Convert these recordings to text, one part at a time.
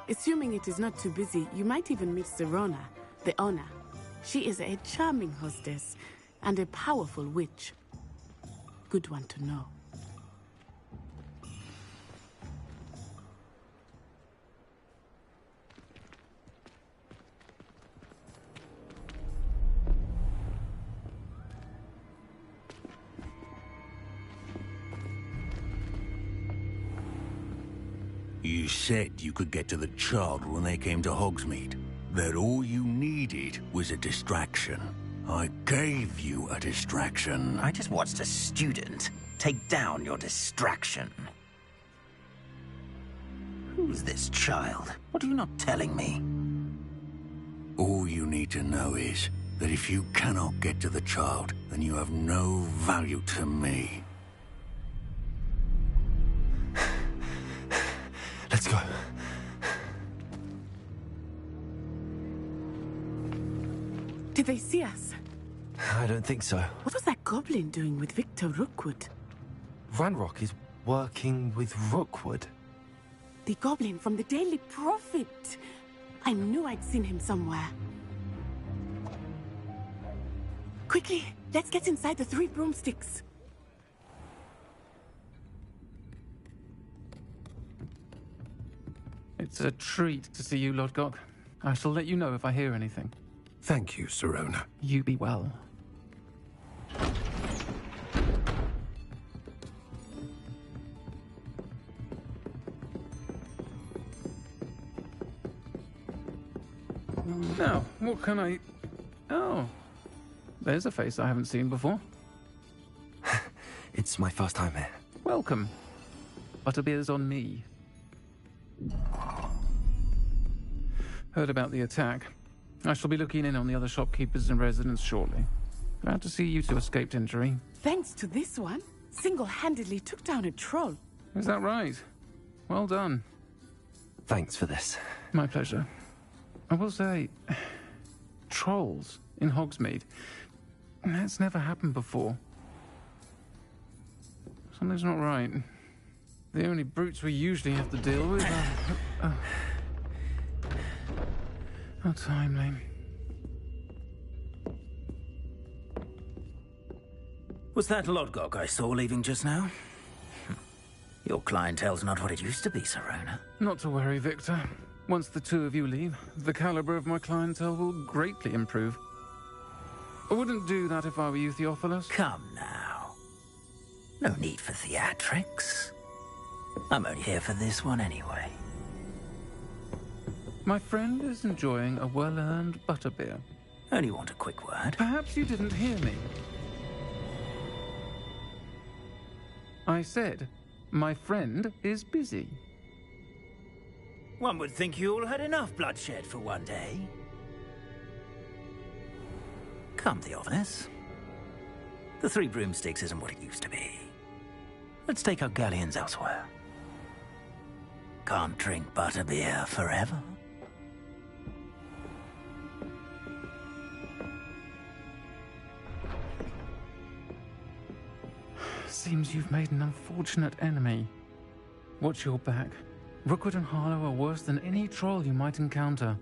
Assuming it is not too busy, you might even meet Serona, the owner. She is a charming hostess and a powerful witch. Good one to know. You said you could get to the child when they came to Hogsmeade. That all you needed was a distraction. I gave you a distraction. I just watched a student take down your distraction. Who's this child? What are you not telling me? All you need to know is that if you cannot get to the child, then you have no value to me. Let's go. Did they see us? I don't think so. What was that goblin doing with Victor Rookwood? Ranrock is working with Rookwood. The goblin from the Daily Prophet. I knew I'd seen him somewhere. Quickly, let's get inside the 3 broomsticks. It's a treat to see you, Lodgok. I shall let you know if I hear anything. Thank you, Serona. You be well. Now, what can I... Oh, there's a face I haven't seen before. It's my first time here. Welcome. Butterbeer's on me. Heard about the attack. I shall be looking in on the other shopkeepers and residents shortly. Glad to see you two escaped injury. Thanks to this one, single-handedly took down a troll. Is that right? Well done. Thanks for this. My pleasure. I will say, trolls in Hogsmeade. That's never happened before. Something's not right. The only brutes we usually have to deal with are... How timely. Was that Lodgok I saw leaving just now? Your clientele's not what it used to be, Serona. Not to worry, Victor. Once the two of you leave, the caliber of my clientele will greatly improve. I wouldn't do that if I were you, Theophilus. Come now. No need for theatrics. I'm only here for this one anyway. My friend is enjoying a well-earned butterbeer. Only want a quick word. Perhaps you didn't hear me. I said, my friend is busy. One would think you all had enough bloodshed for one day. Come, Theophilus. The 3 broomsticks isn't what it used to be. Let's take our galleons elsewhere. Can't drink butterbeer forever. Seems you've made an unfortunate enemy. Watch your back. Rookwood and Harlow are worse than any troll you might encounter.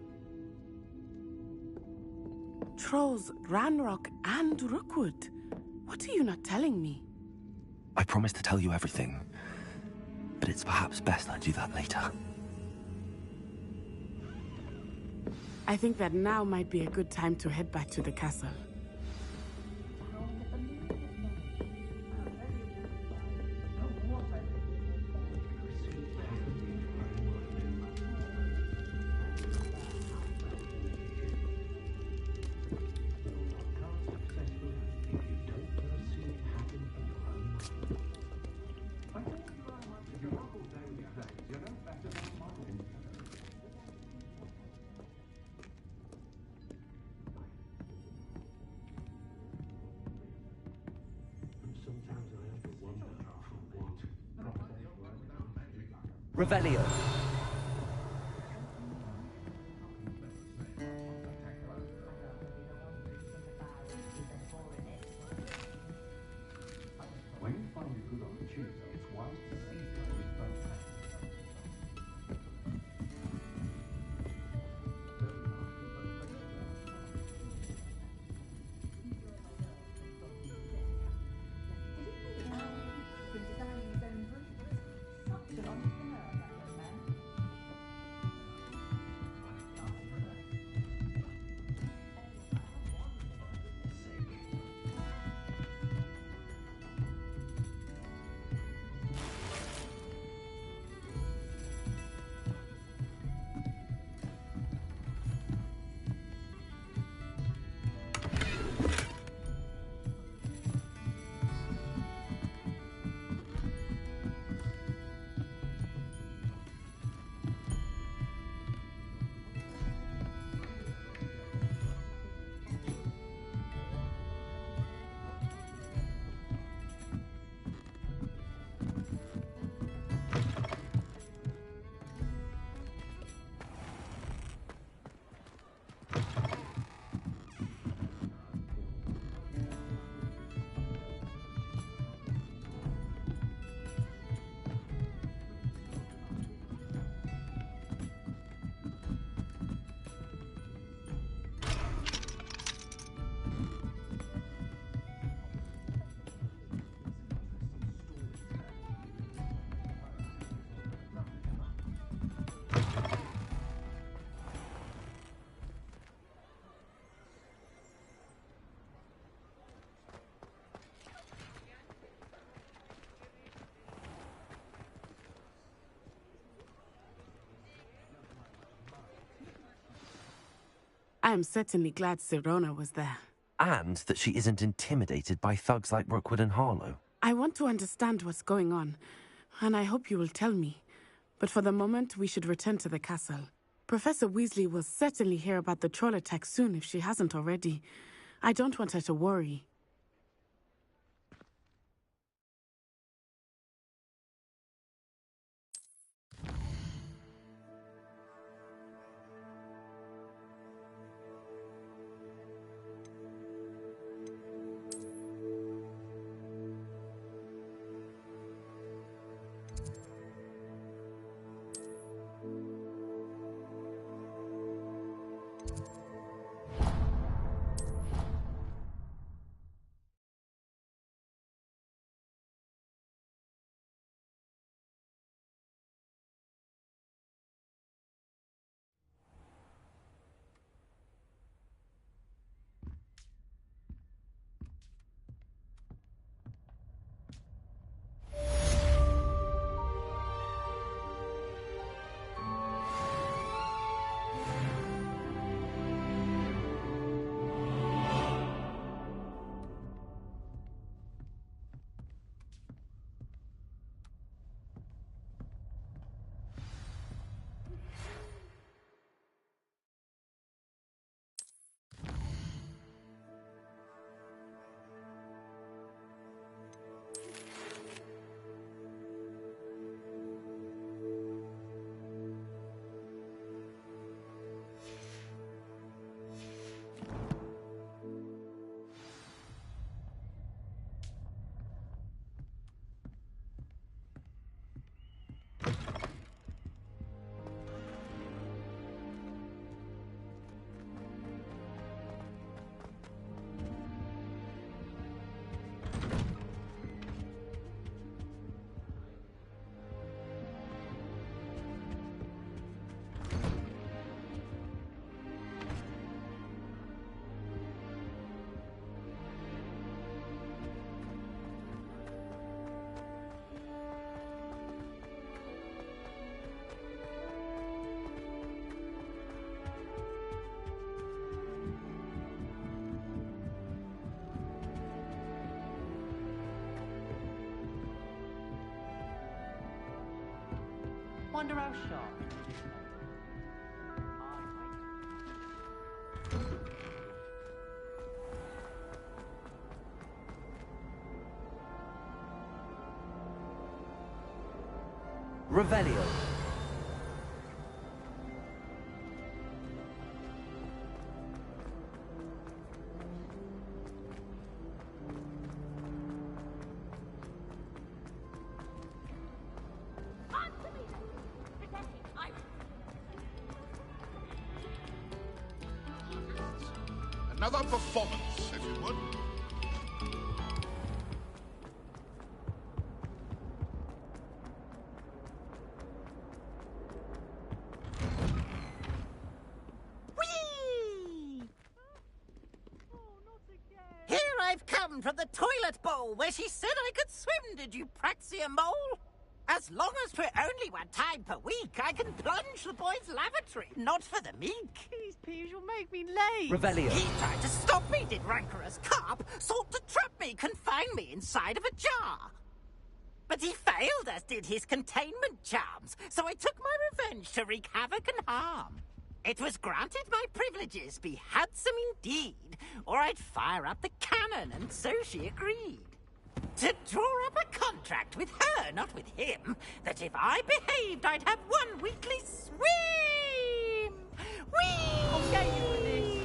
Trolls, Ranrock, and Rookwood. What are you not telling me? I promised to tell you everything, but it's perhaps best I do that later. I think that now might be a good time to head back to the castle. Revelio. I am certainly glad Sirona was there. And that she isn't intimidated by thugs like Rookwood and Harlow. I want to understand what's going on, and I hope you will tell me. But for the moment, we should return to the castle. Professor Weasley will certainly hear about the troll attack soon if she hasn't already. I don't want her to worry. Wonder how sharp. Revelio. Answer me! Protect him. Another performance, if you would. Here I've come from the toilet bowl where she said I could swim, did you praxia mole? As long as for only 1 time per week, I can plunge the boys' lavatory, not for the meek. Please, Peeves, you'll make me late. Revelio. He tried to stop me, did rancorous carp, sought to trap me, confine me inside of a jar. But he failed, as did his containment charms, so I took my revenge to wreak havoc and harm. It was granted my privileges be handsome indeed, or I'd fire up the cannon, and so she agreed. To draw up a contract with her, not with him, that if I behaved, I'd have 1 weekly swim! Whee! I'll get you for this.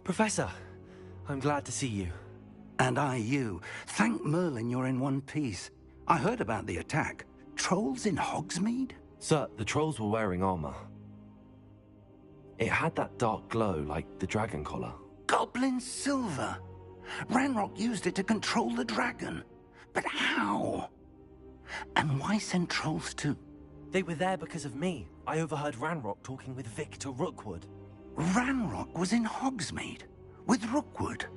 Professor, I'm glad to see you. And I you. Thank Merlin you're in one piece. I heard about the attack. Trolls in Hogsmeade? Sir, the trolls were wearing armor. It had that dark glow like the dragon collar. Goblin silver. Ranrock used it to control the dragon. But how? And why send trolls too? They were there because of me. I overheard Ranrock talking with Victor Rookwood. Ranrock was in Hogsmeade? With Rookwood?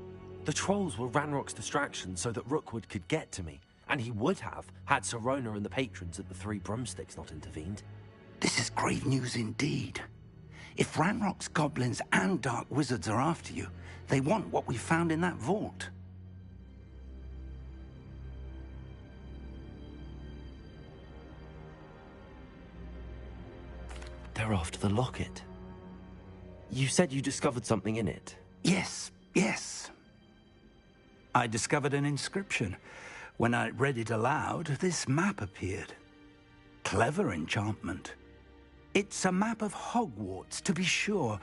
The trolls were Ranrock's distraction so that Rookwood could get to me. And he would have, had Sirona and the patrons at the Three Broomsticks not intervened. This is grave news indeed. If Ranrock's goblins and dark wizards are after you, they want what we found in that vault. They're after the locket. You said you discovered something in it. Yes. I discovered an inscription. When I read it aloud, this map appeared. Clever enchantment. It's a map of Hogwarts, to be sure,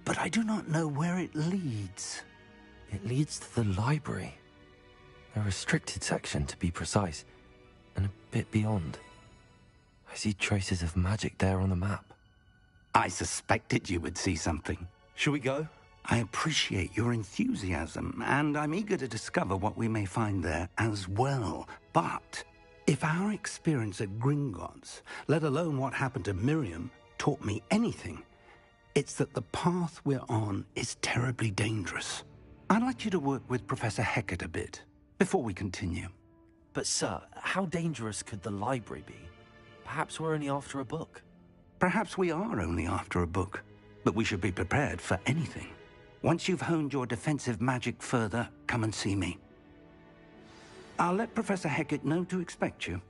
but I do not know where it leads. It leads to the library. A restricted section, to be precise, and a bit beyond. I see traces of magic there on the map. I suspected you would see something. Shall we go? I appreciate your enthusiasm, and I'm eager to discover what we may find there as well. But if our experience at Gringotts, let alone what happened to Miriam, taught me anything, it's that the path we're on is terribly dangerous. I'd like you to work with Professor Hecat a bit before we continue. But sir, how dangerous could the library be? Perhaps we're only after a book. Perhaps we are only after a book, but we should be prepared for anything. Once you've honed your defensive magic further, come and see me. I'll let Professor Hecat know to expect you.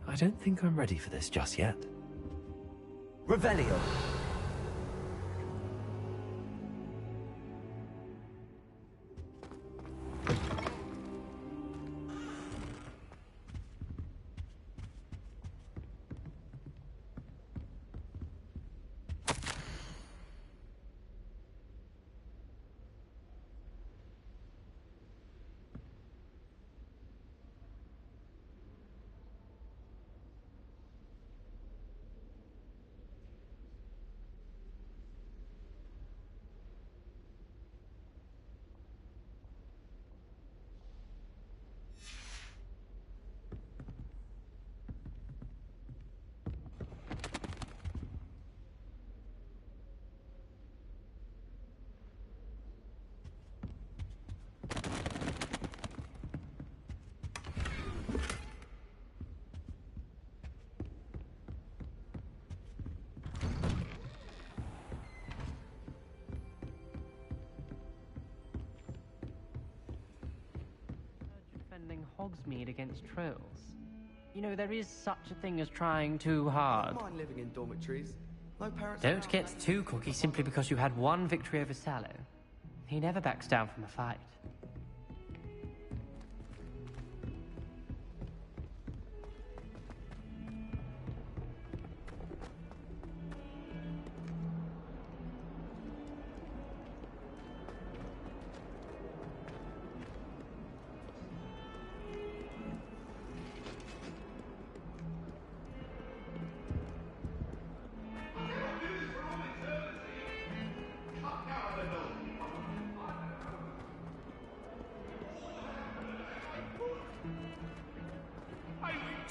I don't think I'm ready for this just yet. Revelio. Defending Hogsmeade against trolls. You know, there is such a thing as trying too hard. I don't mind living in dormitories. No parents. Don't get too cocky simply because you had one victory over Sallow. He never backs down from a fight.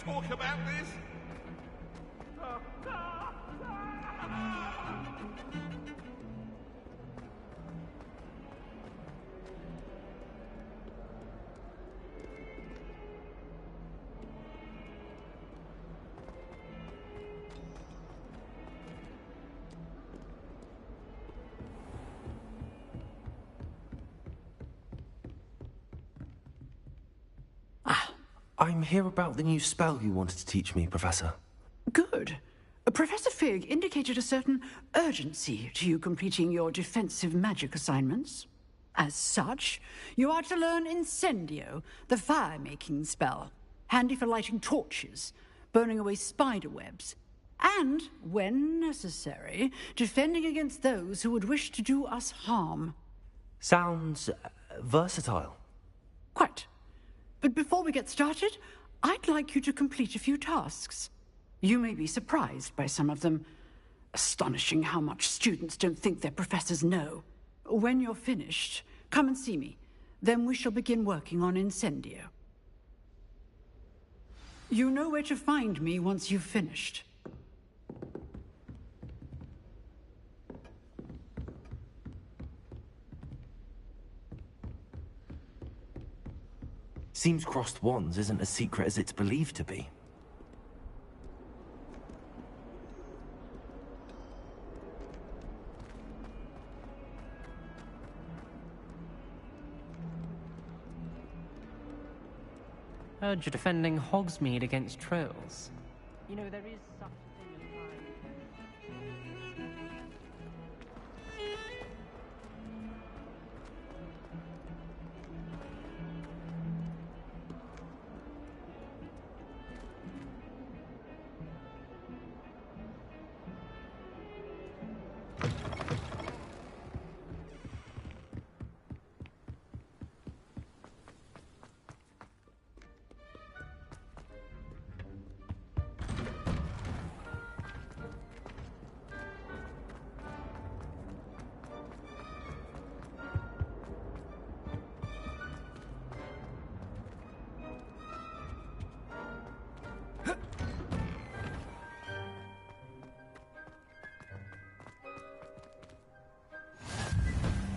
Talk about this? I'm here about the new spell you wanted to teach me, Professor. Good. Professor Fig indicated a certain urgency to you completing your defensive magic assignments. As such, you are to learn Incendio, the fire-making spell, handy for lighting torches, burning away spider webs, and, when necessary, defending against those who would wish to do us harm. Sounds versatile. Quite. But before we get started, I'd like you to complete a few tasks. You may be surprised by some of them. Astonishing how much students don't think their professors know. When you're finished, come and see me. Then we shall begin working on Incendio. You know where to find me once you've finished. Seems crossed wands isn't as secret as it's believed to be. Heard you're defending Hogsmeade against trolls. You know, there is such a thing as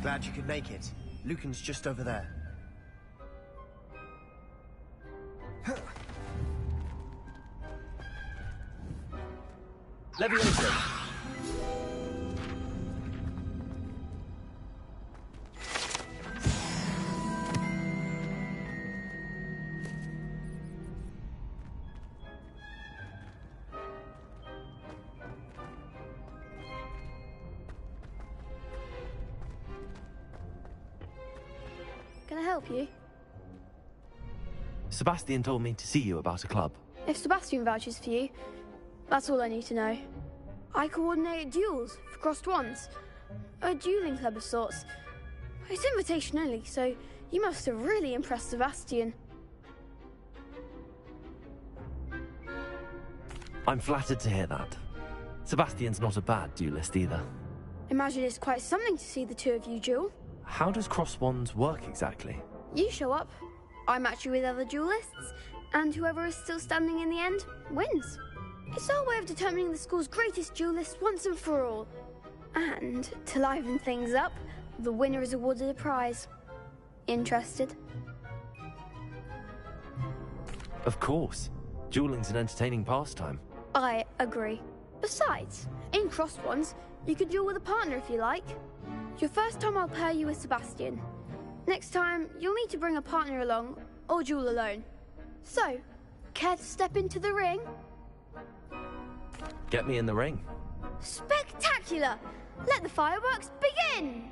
Glad you could make it. Lucan's just over there. Levioso! help you? Sebastian told me to see you about a club. If Sebastian vouches for you, that's all I need to know. I coordinate duels for crossed wands. A dueling club of sorts. It's invitation only, so you must have really impressed Sebastian. I'm flattered to hear that. Sebastian's not a bad duelist either. Imagine it's quite something to see the two of you duel. How does cross wands work exactly? You show up, I match you with other duelists, and whoever is still standing in the end wins. It's our way of determining the school's greatest duelist once and for all. And to liven things up, the winner is awarded a prize. Interested? Of course. Dueling's an entertaining pastime. I agree. Besides, in crossed ones, you could duel with a partner if you like. Your first time I'll pair you with Sebastian. Next time, you'll need to bring a partner along, or duel alone. So, care to step into the ring? Get me in the ring. Spectacular! Let the fireworks begin!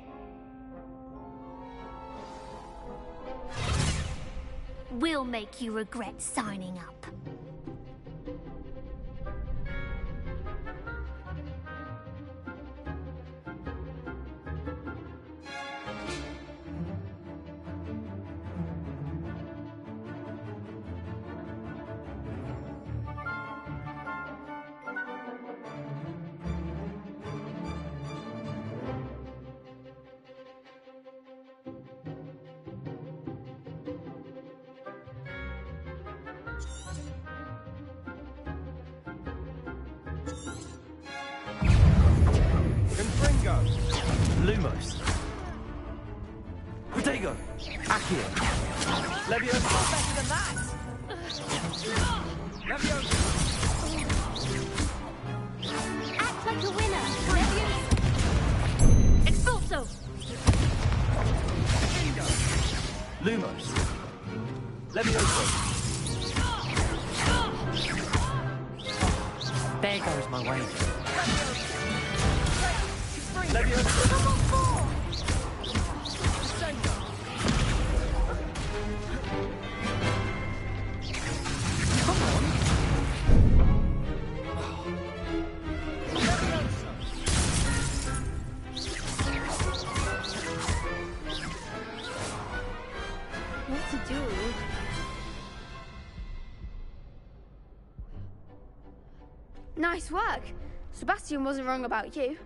We'll make you regret signing up. Lumos. Protego. Accio. Leviosa. Better than that. Leviosa. Act like a winner. Leviosa. Expulso. Lumos. Leviosa. There goes my wager. Leviosa. What to do? Nice work. Sebastian wasn't wrong about you.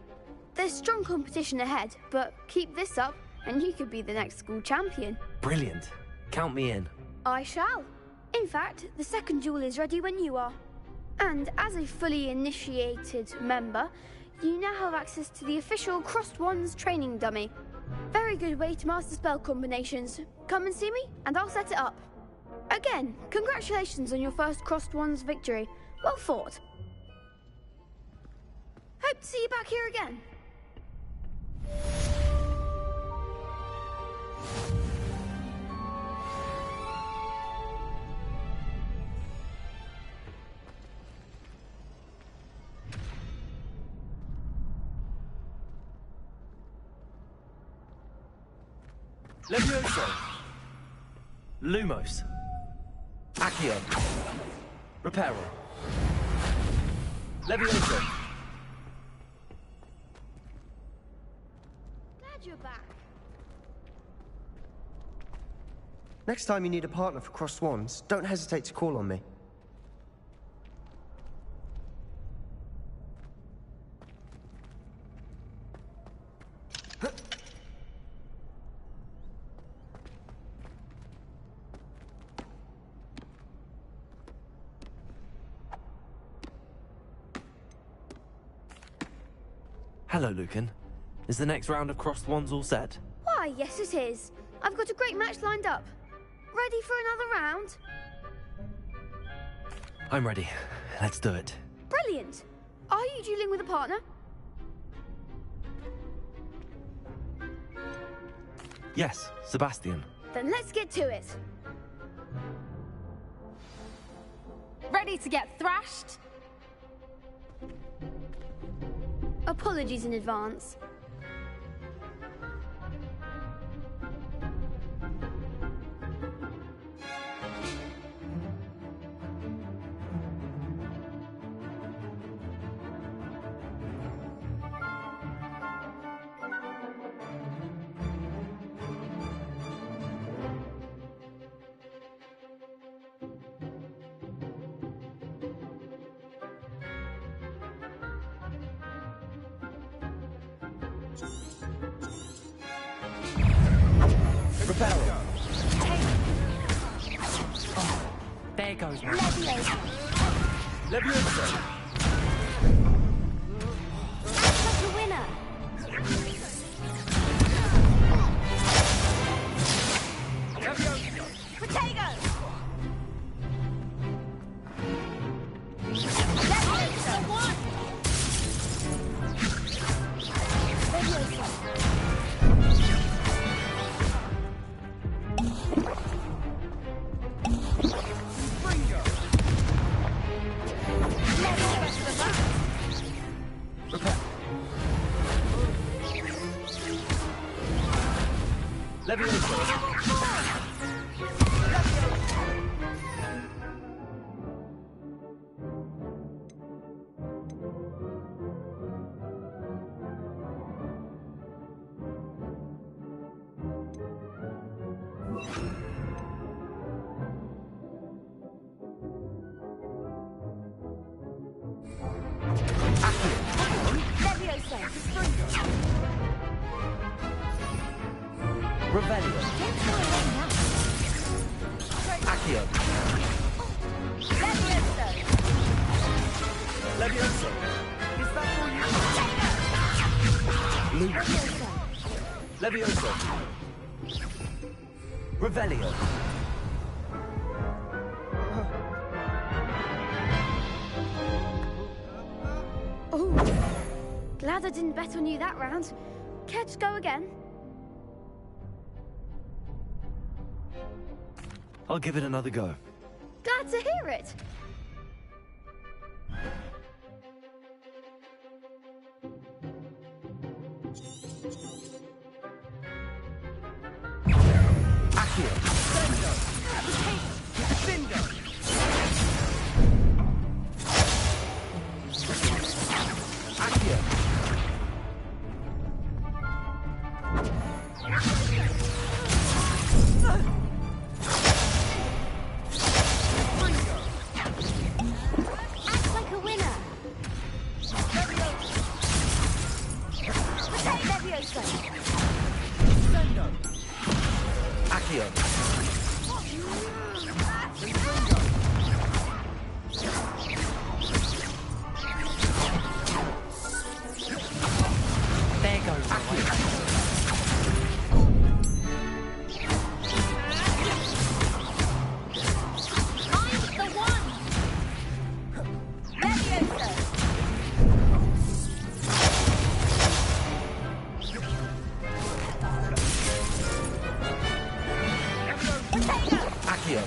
There's strong competition ahead, but keep this up and you could be the next school champion. Brilliant. Count me in. I shall. In fact, the second duel is ready when you are. And as a fully initiated member, you now have access to the official Crossed Wands training dummy. Very good way to master spell combinations. Come and see me, and I'll set it up. Again, congratulations on your first Crossed Wands victory. Well fought. Hope to see you back here again. Leviosa. Lumos. Accio. Reparo. Leviosa. Glad you're back. Next time you need a partner for crossed wands, don't hesitate to call on me. Hello, Lucan. Is the next round of crossed wands all set? Why, yes it is. I've got a great match lined up. Ready for another round? I'm ready. Let's do it. Brilliant. Are you dueling with a partner? Yes, Sebastian. Then let's get to it. Ready to get thrashed? Apologies in advance. Repel. Oh, there goes one. Leviosa. That's the winner. Potato. Revelio. Accio. Leviosa. Is that for you? Leviosa. Revelio. Oh, glad I didn't bet on you that round. Care to go again? I'll give it another go. Glad to hear it. Accio. Bingo. Accio. Act like a winner. Leviosa. Accio. There goes the winner. Accio. Accio.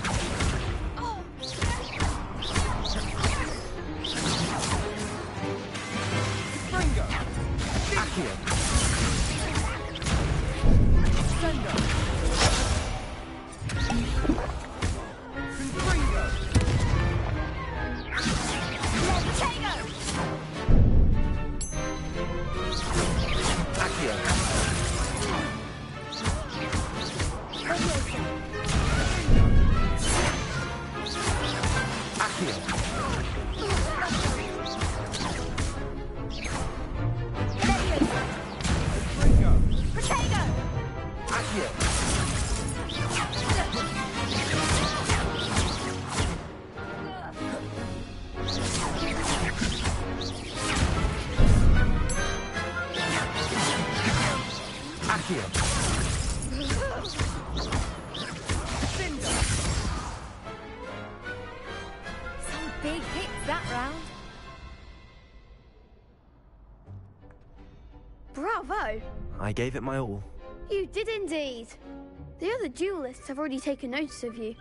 Accio. Accio. Accio. Accio. Some big hits that round. Bravo! I gave it my all. You did indeed. The other duelists have already taken notice of you,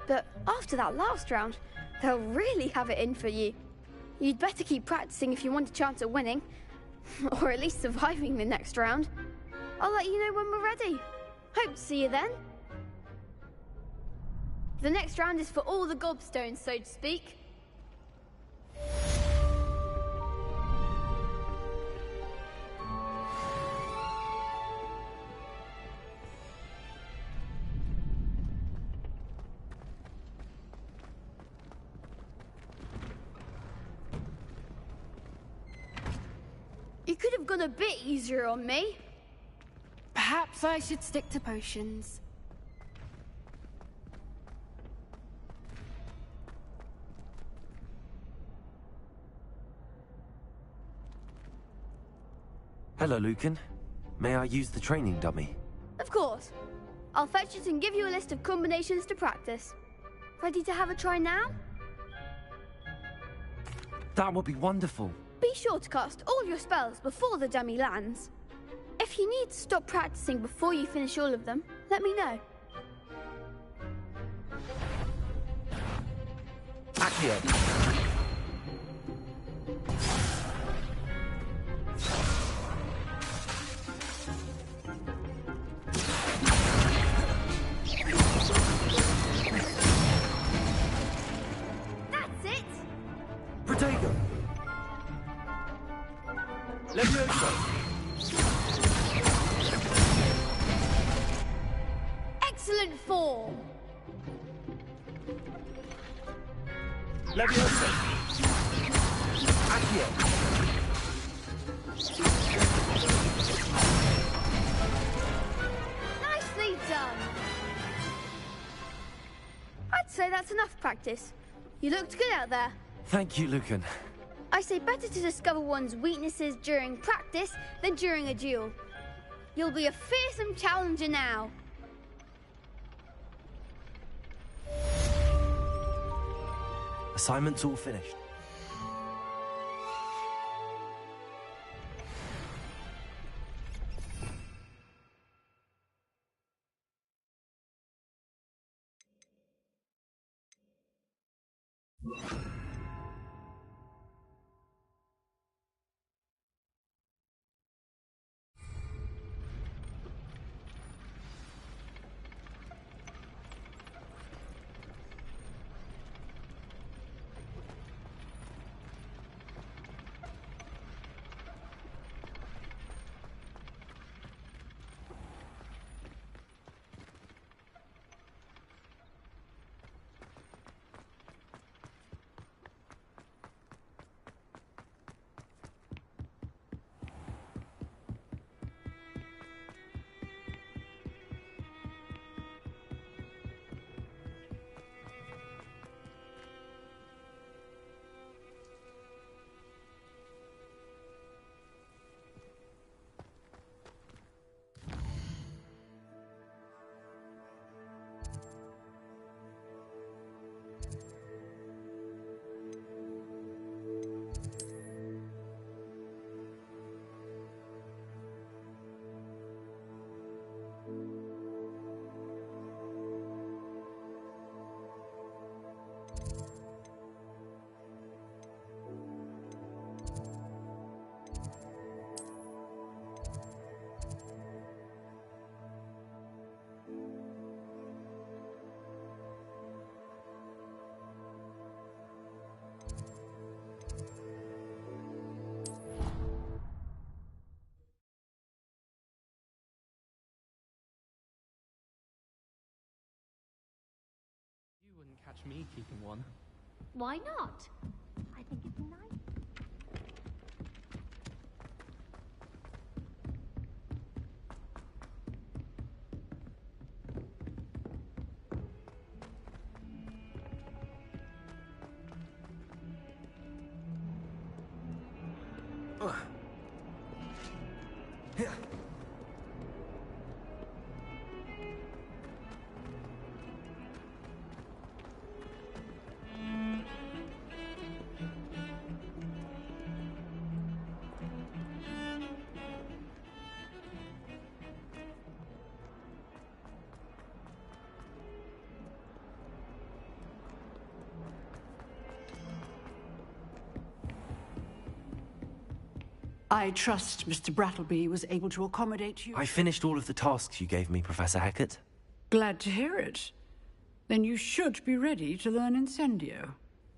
but after that last round, they'll really have it in for you. You'd better keep practicing if you want a chance at winning, or at least surviving the next round. I'll let you know when we're ready. Hope to see you then. The next round is for all the gobstones, so to speak. You could have gone a bit easier on me. Perhaps I should stick to potions. Hello, Lucan. May I use the training dummy? Of course. I'll fetch it and give you a list of combinations to practice. Ready to have a try now? That would be wonderful. Be sure to cast all your spells before the dummy lands. If you need to stop practicing before you finish all of them, let me know. Accio. That's it! Protego. Levioso. Excellent form! Levioso. Accio. Nicely done! I'd say that's enough practice. You looked good out there. Thank you, Lucan. I say better to discover one's weaknesses during practice than during a duel. You'll be a fearsome challenger now. Assignment's all finished. Catch me keeping one. Why not? I think it's nice. I trust Mr. Brattleby was able to accommodate you. I finished all of the tasks you gave me, Professor Hackett. Glad to hear it. Then you should be ready to learn Incendio.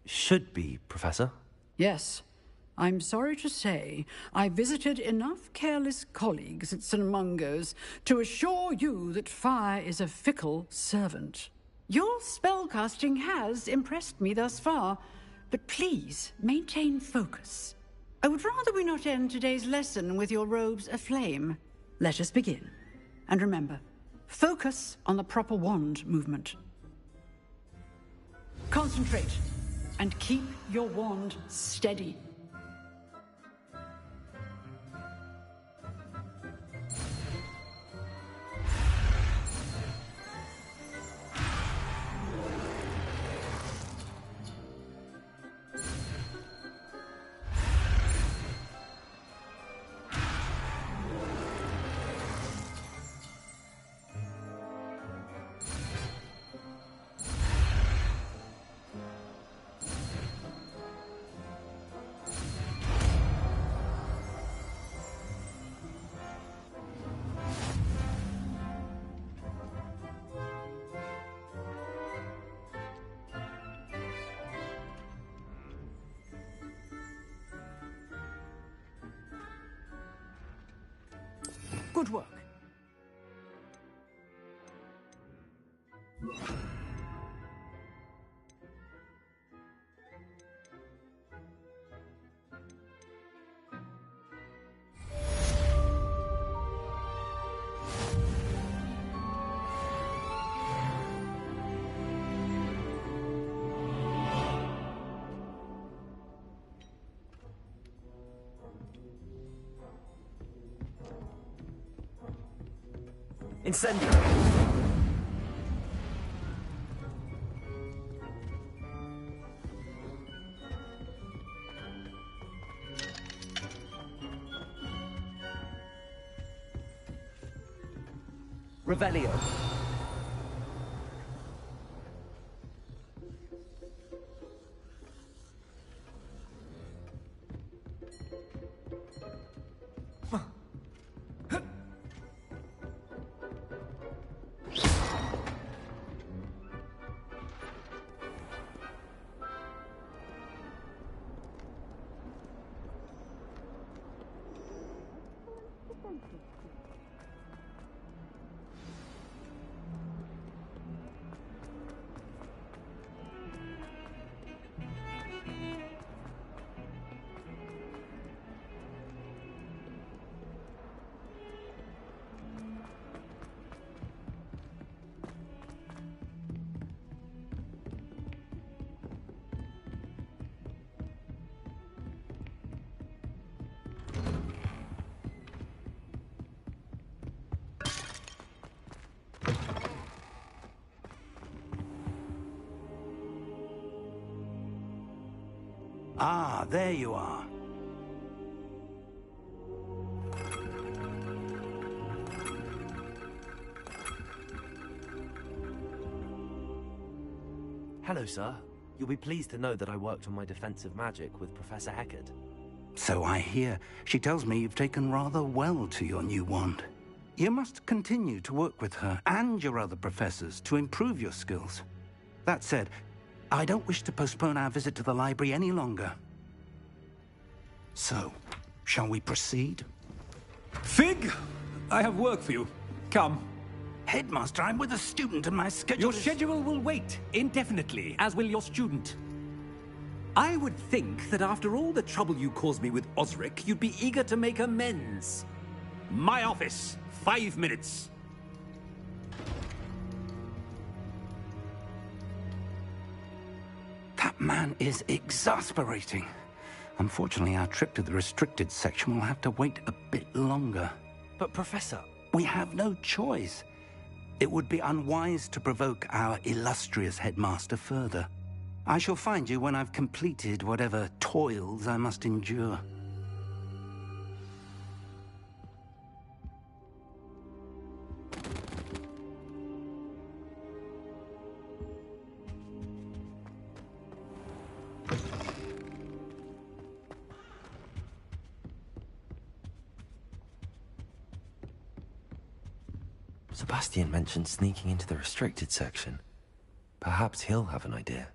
Should be, Professor. Yes. I'm sorry to say, I visited enough careless colleagues at St. Mungo's to assure you that fire is a fickle servant. Your spellcasting has impressed me thus far, but please maintain focus. I would rather we not end today's lesson with your robes aflame. Let us begin. And remember, focus on the proper wand movement. Concentrate, and keep your wand steady. Good work. Incendio! Revelio. Ah, there you are. Hello, sir. You'll be pleased to know that I worked on my defensive magic with Professor Heckard. So I hear. She tells me you've taken rather well to your new wand. You must continue to work with her and your other professors to improve your skills. That said, I don't wish to postpone our visit to the library any longer. So, shall we proceed? Fig! I have work for you. Come. Headmaster, I'm with a student and my schedule Your schedule will wait indefinitely, as will your student. I would think that after all the trouble you caused me with Osric, you'd be eager to make amends. My office, 5 minutes. That man is exasperating. Unfortunately, our trip to the restricted section will have to wait a bit longer. But, Professor... We have no choice. It would be unwise to provoke our illustrious headmaster further. I shall find you when I've completed whatever toils I must endure. Sebastian mentioned sneaking into the restricted section. Perhaps he'll have an idea.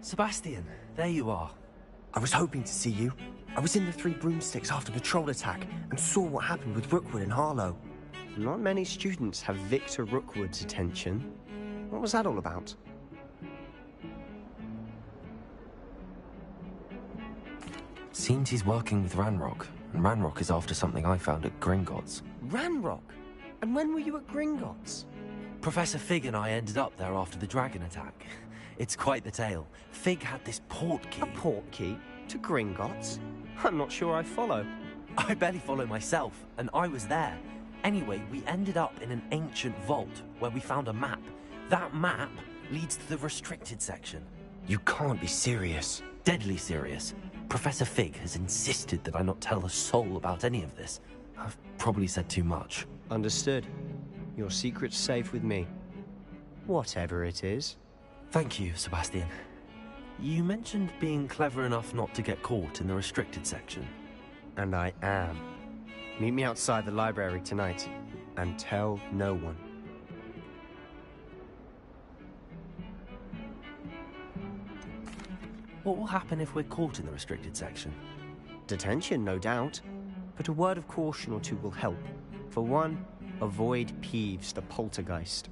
Sebastian, there you are. I was hoping to see you. I was in the Three Broomsticks after the troll attack and saw what happened with Rookwood and Harlow. Not many students have Victor Rookwood's attention. What was that all about? Seems he's working with Ranrock, and Ranrock is after something I found at Gringotts. Ranrock? And when were you at Gringotts? Professor Fig and I ended up there after the dragon attack. It's quite the tale. Fig had this port key. A port key? To Gringotts? I'm not sure I follow. I barely follow myself, and I was there. Anyway, we ended up in an ancient vault where we found a map. That map leads to the restricted section. You can't be serious. Deadly serious. Professor Fig has insisted that I not tell a soul about any of this. I've probably said too much. Understood. Your secret's safe with me. Whatever it is. Thank you, Sebastian. You mentioned being clever enough not to get caught in the restricted section. And I am. Meet me outside the library tonight, and tell no one. What will happen if we're caught in the restricted section? Detention, no doubt. But a word of caution or two will help. For one, avoid Peeves the poltergeist.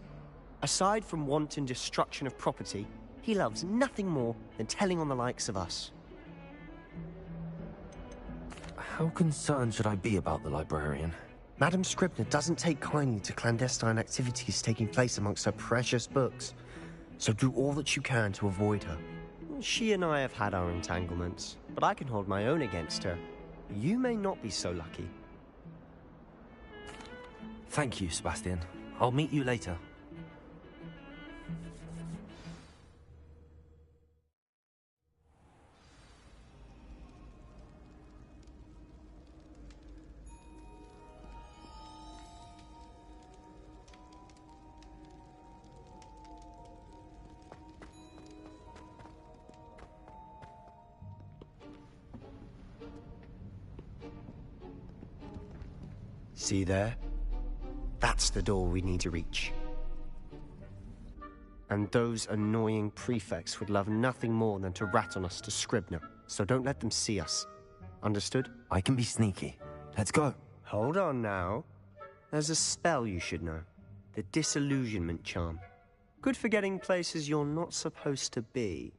Aside from wanton destruction of property, he loves nothing more than telling on the likes of us. How concerned should I be about the librarian? Madame Scribner doesn't take kindly to clandestine activities taking place amongst her precious books. So do all that you can to avoid her. She and I have had our entanglements, but I can hold my own against her. You may not be so lucky. Thank you, Sebastian. I'll meet you later. See there? That's the door we need to reach. And those annoying prefects would love nothing more than to rat on us to Scribner, so don't let them see us. Understood? I can be sneaky. Let's go. Hold on now. There's a spell you should know. The Disillusionment Charm. Good for getting places you're not supposed to be.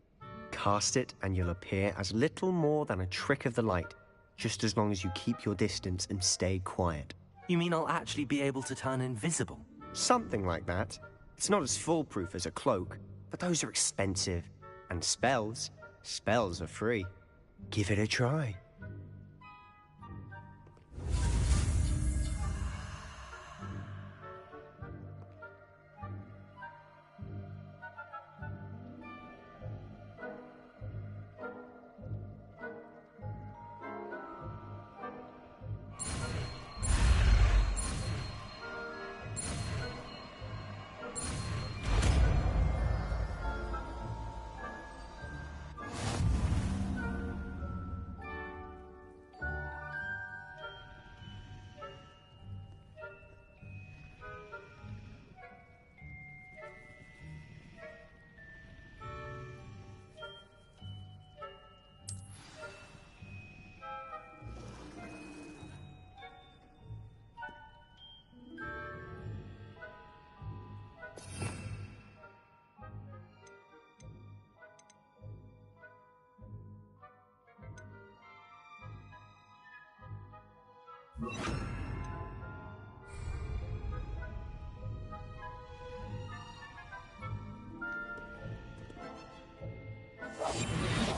Cast it and you'll appear as little more than a trick of the light, just as long as you keep your distance and stay quiet. You mean I'll actually be able to turn invisible? Something like that. It's not as foolproof as a cloak, but those are expensive. And spells are free. Give it a try.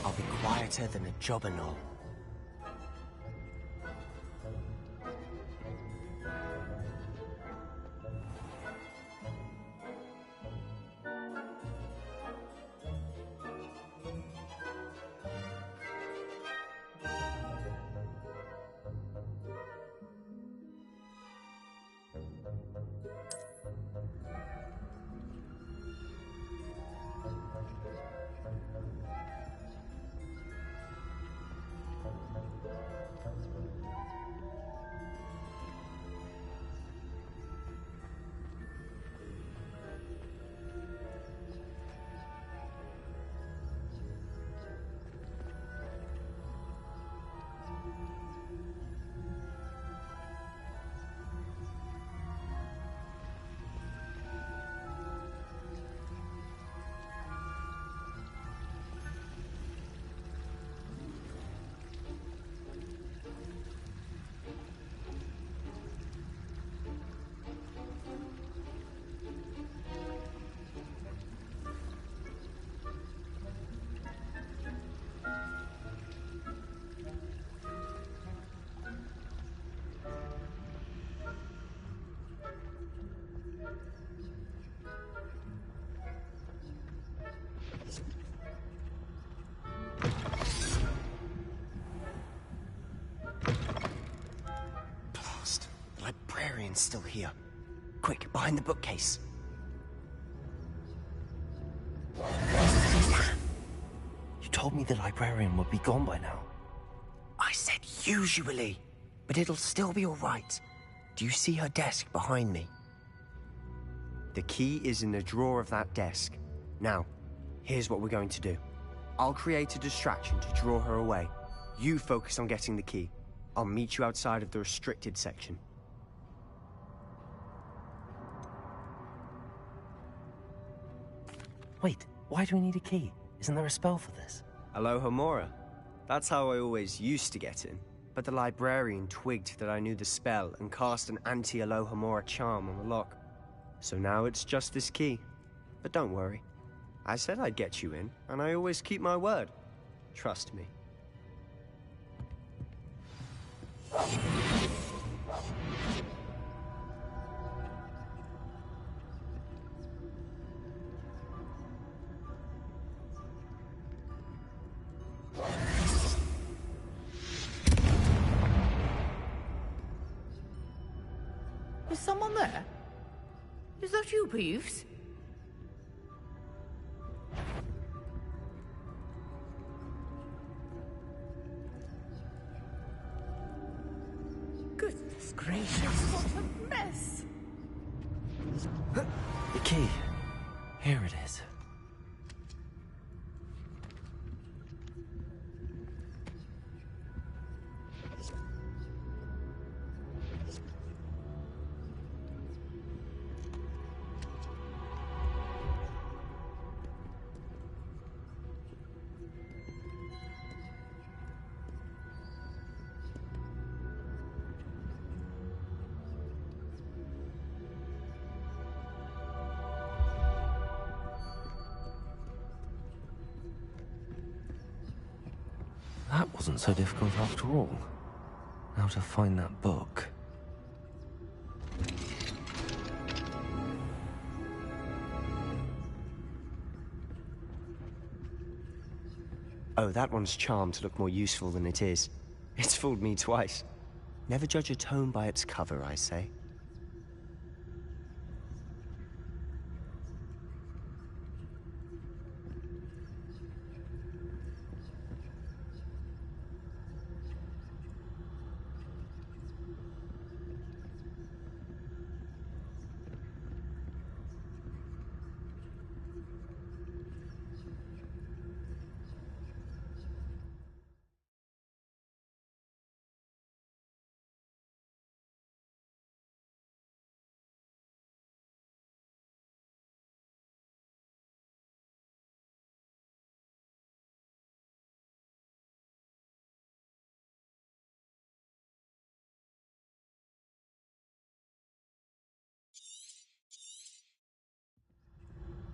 I'll be quieter than a jobberknoll. librarian's still here. Quick, behind the bookcase. You told me the librarian would be gone by now. I said usually, but it'll still be all right. Do you see her desk behind me? The key is in the drawer of that desk. Now, here's what we're going to do. I'll create a distraction to draw her away. You focus on getting the key. I'll meet you outside of the restricted section. Wait, why do we need a key? Isn't there a spell for this? Alohomora. That's how I always used to get in. But the librarian twigged that I knew the spell and cast an anti-Alohomora charm on the lock. So now it's just this key. But don't worry. I said I'd get you in, and I always keep my word. Trust me. Is someone there? Is that you, Peeves? Goodness gracious, what a mess! The key. Here it is. That wasn't so difficult after all. Now to find that book. Oh, that one's charmed to look more useful than it is. It's fooled me twice. Never judge a tome by its cover, I say.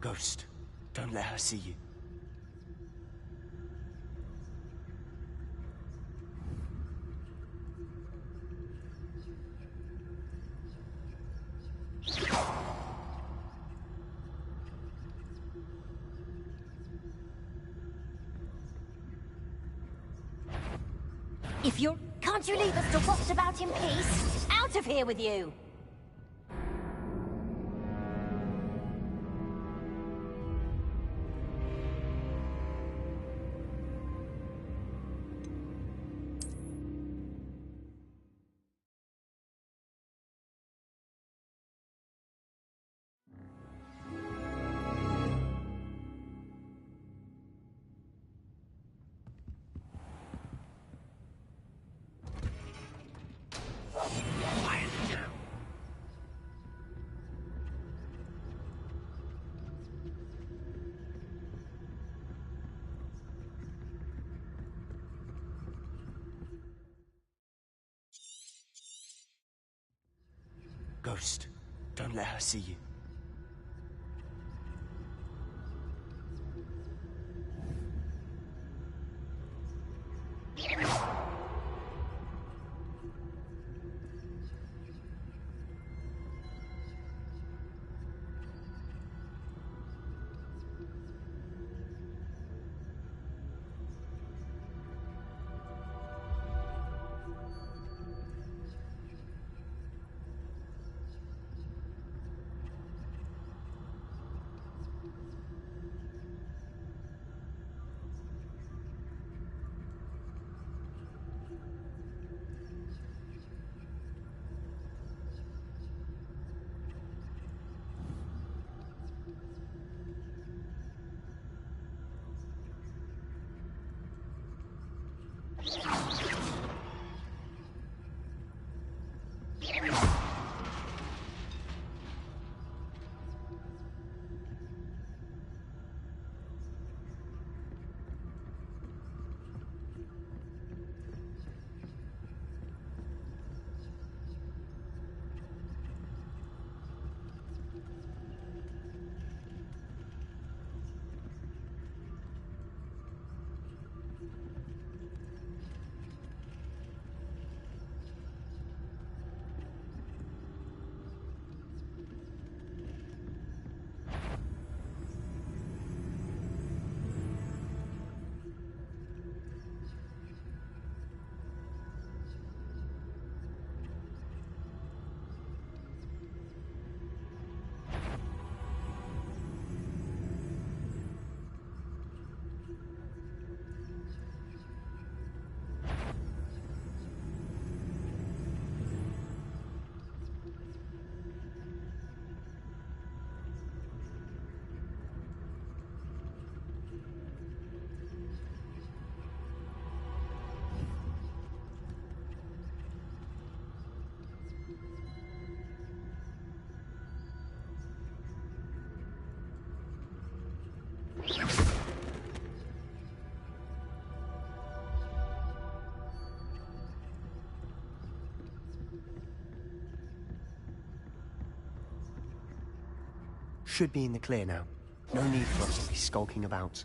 Ghost, don't let her see you. If you're... Can't you leave us to watch about in peace? Out of here with you! Ghost, don't let her see you. should be in the clear now. No need for us to be skulking about.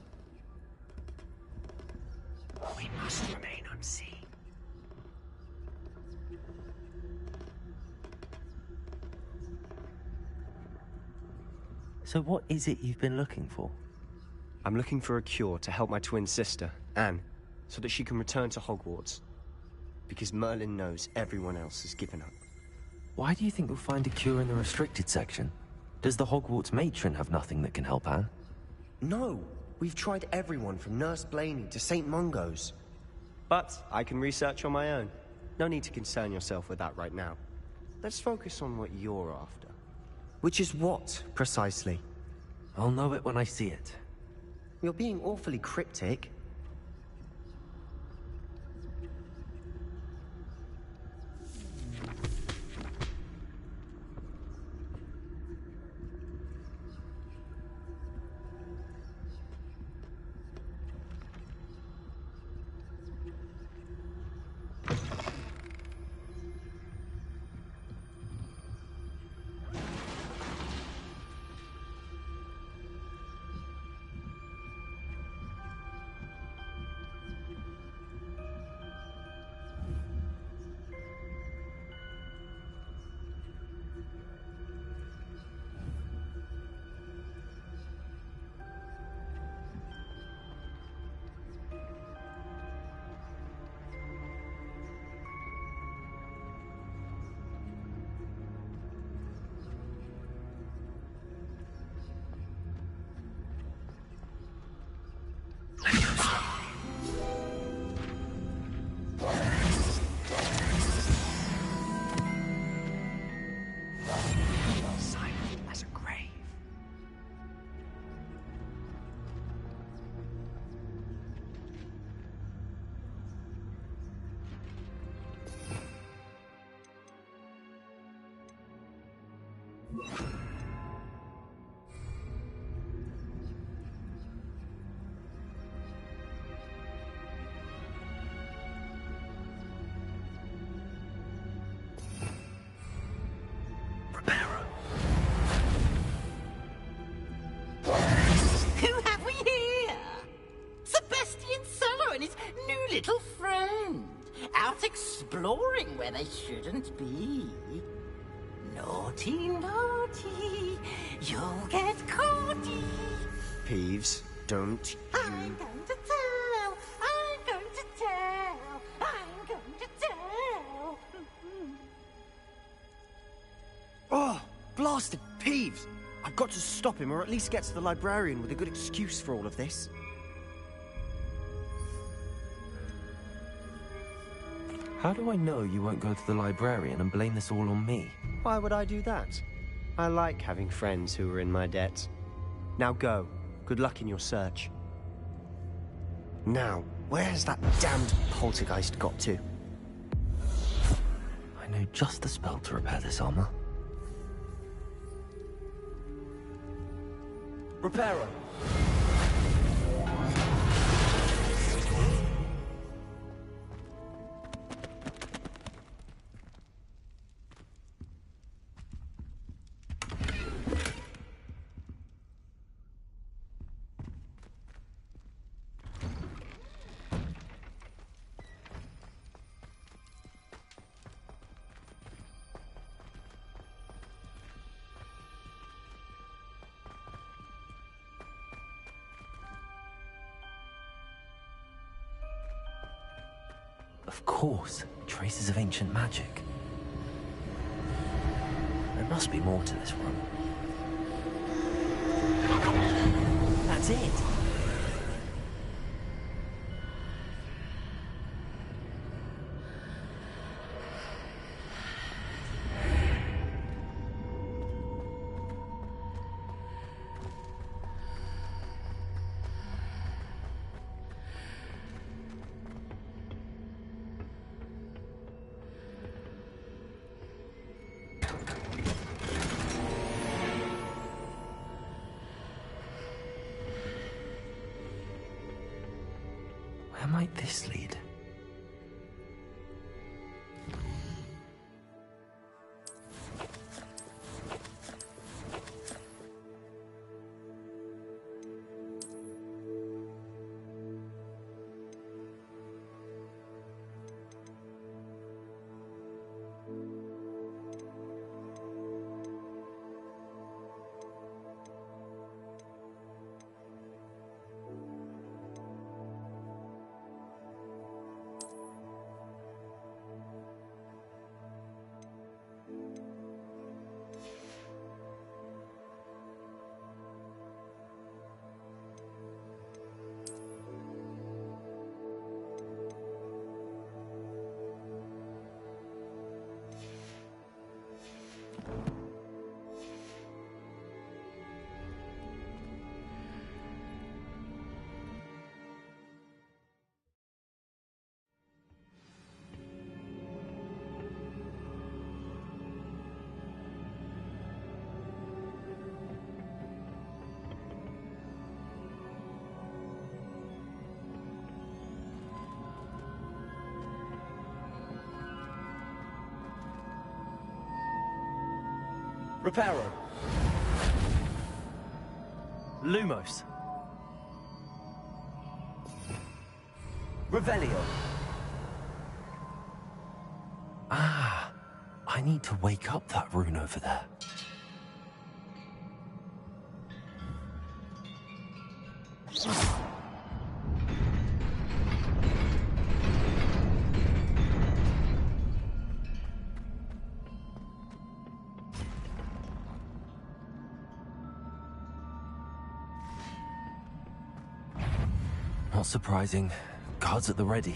We must remain unseen. So what is it you've been looking for? I'm looking for a cure to help my twin sister, Anne, so that she can return to Hogwarts. Because Merlin knows everyone else has given up. Why do you think you'll find a cure in the restricted section? Does the Hogwarts matron have nothing that can help Anne? No! We've tried everyone from Nurse Blaney to St. Mungo's. But I can research on my own. No need to concern yourself with that right now. Let's focus on what you're after. Which is what, precisely? I'll know it when I see it. You're being awfully cryptic. Who have we here? Sebastian Cello and his new little friend. Out exploring where they shouldn't be. Naughty, naughty, you'll get caughty. Peeves, don't you... I'm going to tell, I'm going to tell, I'm going to tell. Oh, blasted Peeves! I've got to stop him, or at least get to the librarian with a good excuse for all of this. How do I know you won't go to the librarian and blame this all on me? Why would I do that? I like having friends who are in my debt. Now go. Good luck in your search. Now, where's that damned poltergeist got to? I know just the spell to repair this armor. Reparo! Of course, traces of ancient magic. There must be more to this room. That's it! Where might this lead? Reparo. Lumos. Revelio. Ah, I need to wake up that rune over there. Not surprising. Guards at the ready.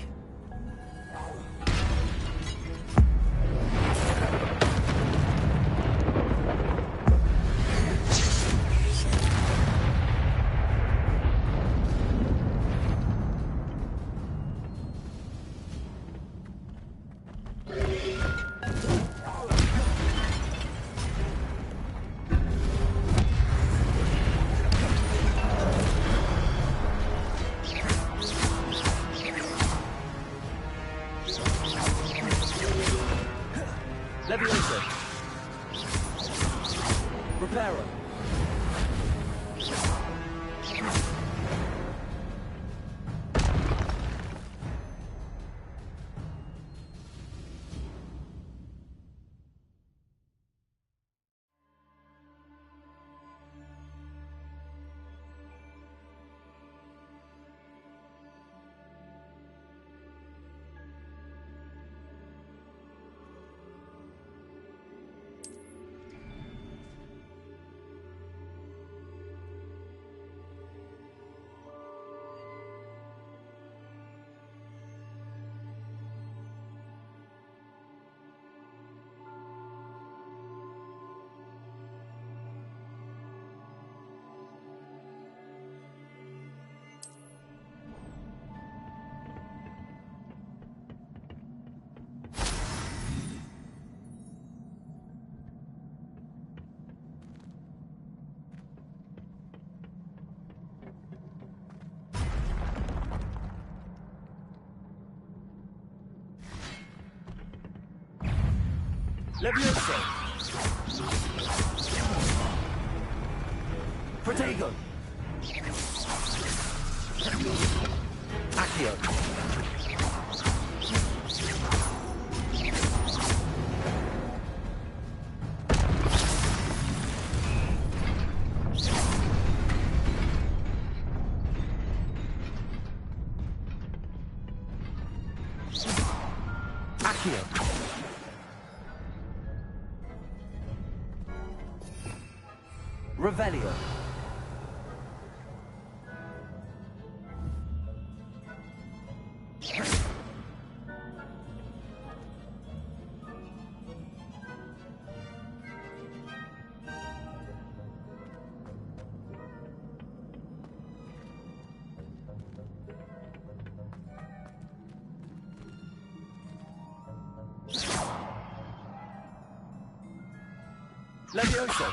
Levioso. Reparo. Levioso. Protego. Accio. Accio. Revelio. Levioso.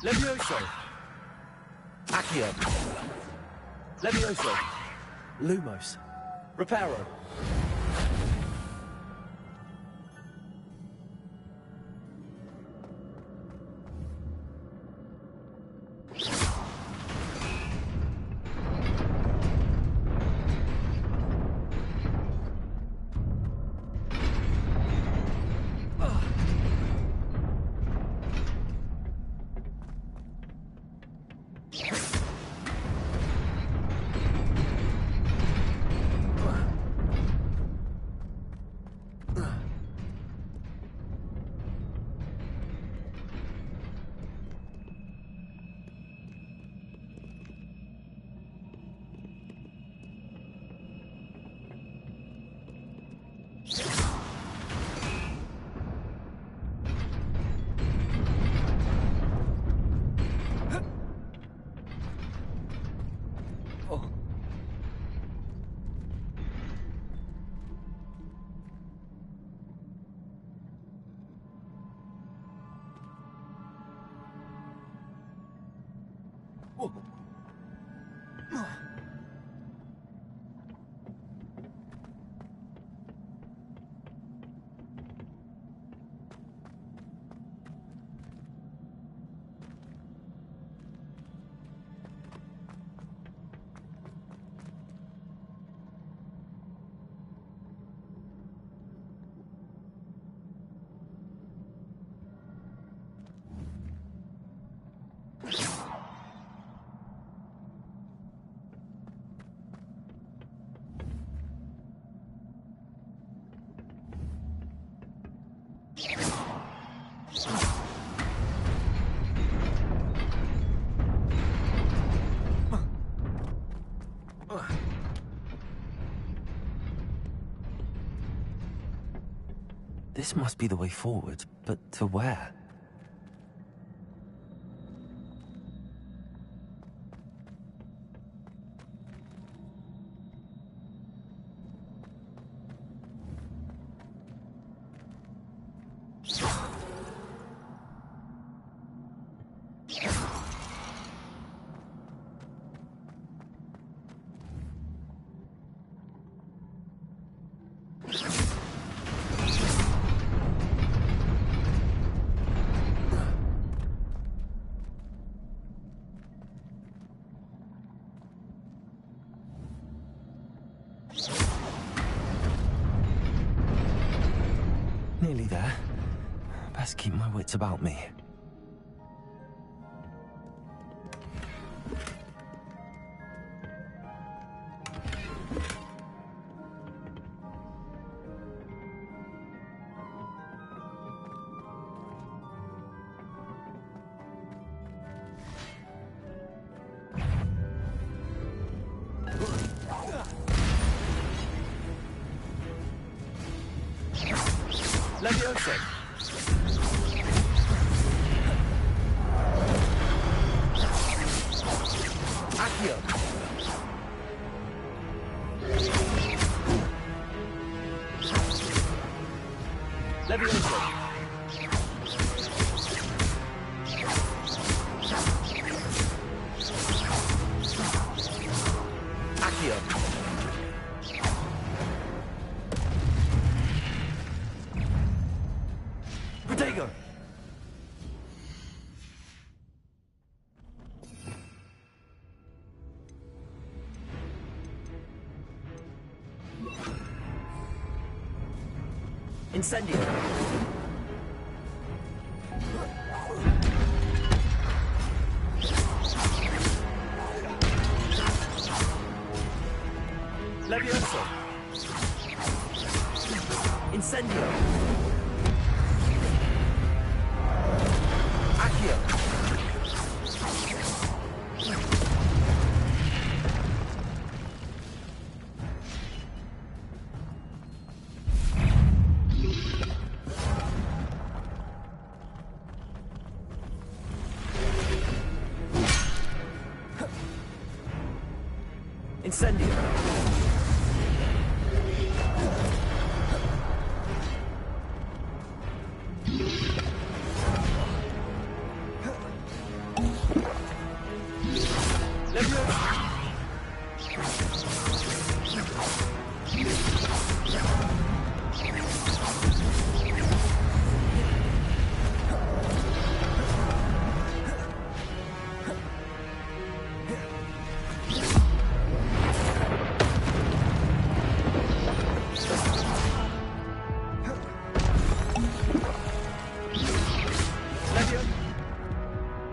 Levioso. Accio. Levioso. Lumos. Reparo. This must be the way forward, but to where? Nearly there. Best keep my wits about me. Leviosa! Accio! Leviosa! Accio! Protego! Incendio! Levioso! Incendio! Accio! Incendio!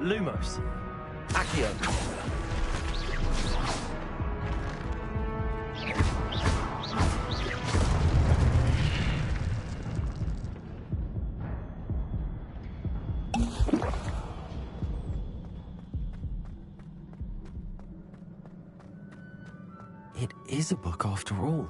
Lumos. Accio. It is a book after all.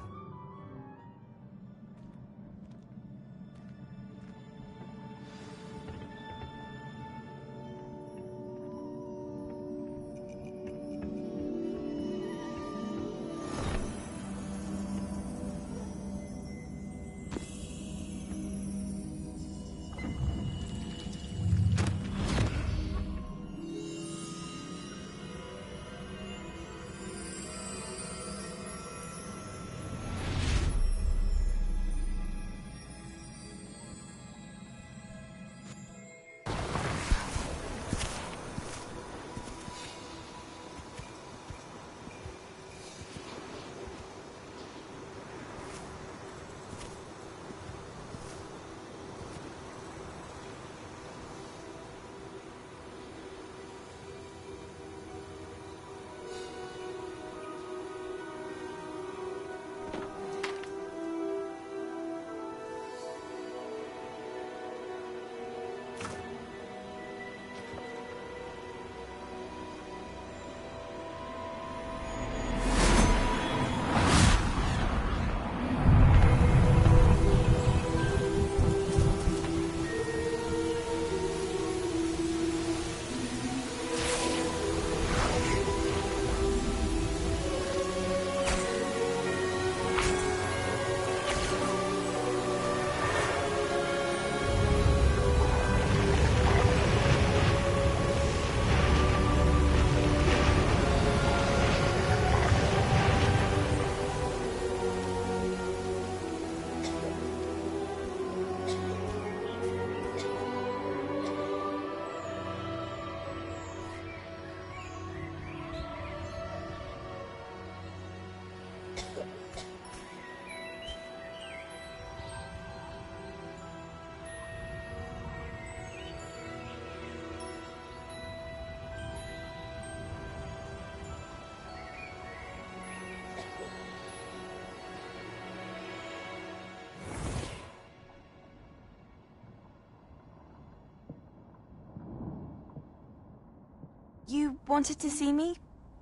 You wanted to see me?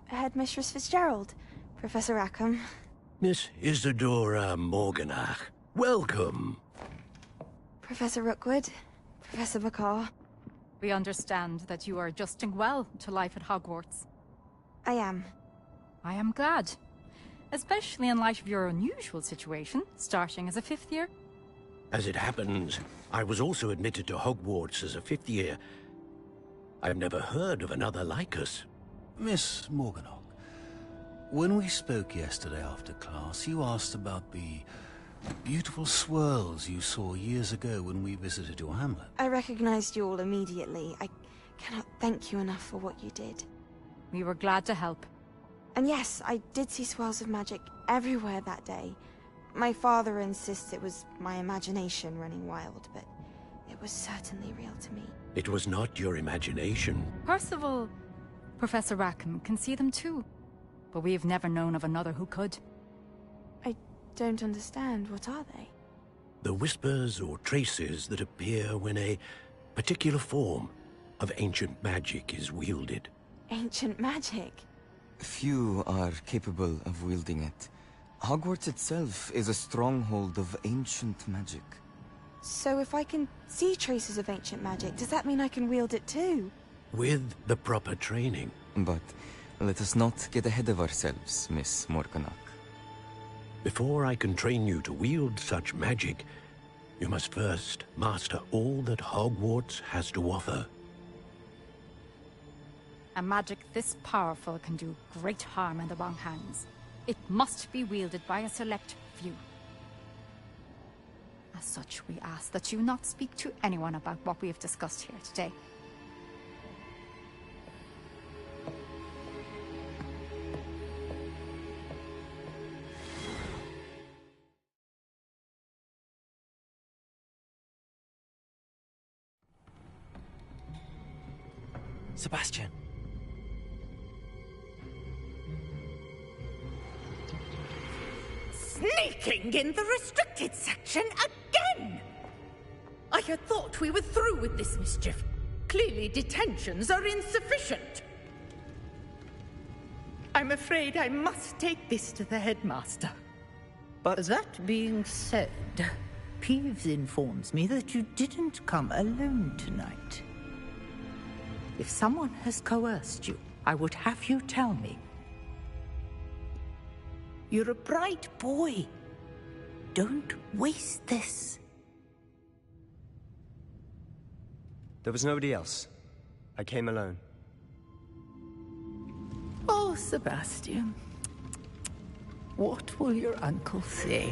Headmistress Fitzgerald, Professor Rackham. Miss Isadora Morganach, welcome. Professor Rookwood, Professor Bakar. We understand that you are adjusting well to life at Hogwarts. I am. I am glad. Especially in light of your unusual situation, starting as a 5th year. As it happens, I was also admitted to Hogwarts as a 5th year. I've never heard of another like us. Miss Morganach, when we spoke yesterday after class, you asked about the beautiful swirls you saw years ago when we visited your hamlet. I recognized you all immediately. I cannot thank you enough for what you did. We were glad to help. And yes, I did see swirls of magic everywhere that day. My father insists it was my imagination running wild, but it was certainly real to me. It was not your imagination. Percival, Professor Rackham can see them too. But we have never known of another who could. I don't understand. What are they? The whispers or traces that appear when a particular form of ancient magic is wielded. Ancient magic? Few are capable of wielding it. Hogwarts itself is a stronghold of ancient magic. So if I can see traces of ancient magic, does that mean I can wield it too? With the proper training. But let us not get ahead of ourselves, Miss Morganach. Before I can train you to wield such magic, you must first master all that Hogwarts has to offer. A magic this powerful can do great harm in the wrong hands. It must be wielded by a select few. As such, we ask that you not speak to anyone about what we have discussed here today. Sebastian. Sneaking in the restricted section again! I had thought we were through with this mischief. Clearly detentions are insufficient. I'm afraid I must take this to the headmaster. But that being said, Peeves informs me that you didn't come alone tonight. If someone has coerced you, I would have you tell me. You're a bright boy. Don't waste this. There was nobody else. I came alone. Oh, Sebastian. What will your uncle say?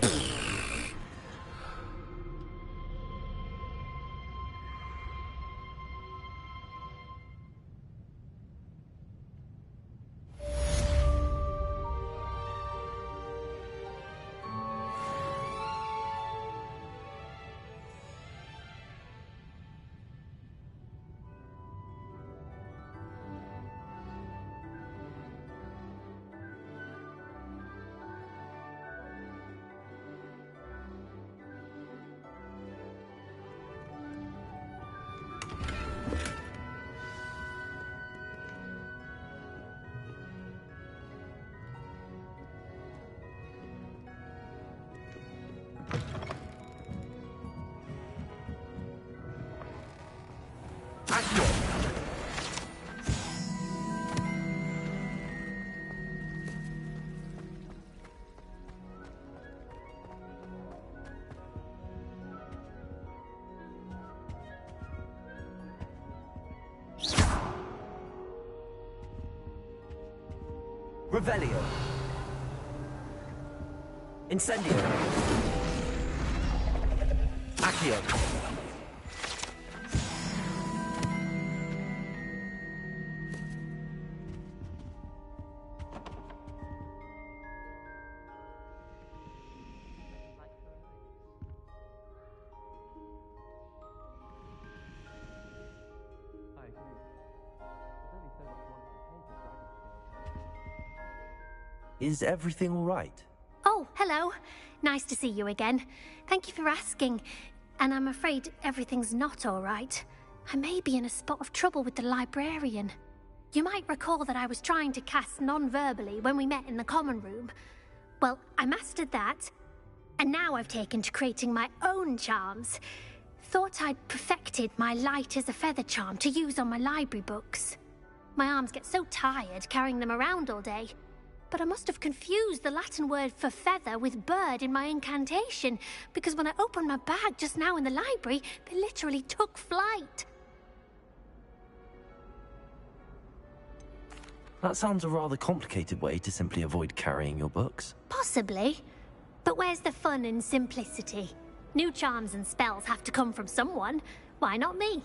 Revelio. Incendio. Accio. Is everything all right? Oh, hello. Nice to see you again. Thank you for asking. And I'm afraid everything's not all right. I may be in a spot of trouble with the librarian. You might recall that I was trying to cast non-verbally when we met in the common room. Well, I mastered that, and now I've taken to creating my own charms. Thought I'd perfected my light as a feather charm to use on my library books. My arms get so tired carrying them around all day, but I must have confused the Latin word for feather with bird in my incantation, because when I opened my bag just now in the library, they literally took flight. That sounds a rather complicated way to simply avoid carrying your books. Possibly. But where's the fun in simplicity? New charms and spells have to come from someone. Why not me?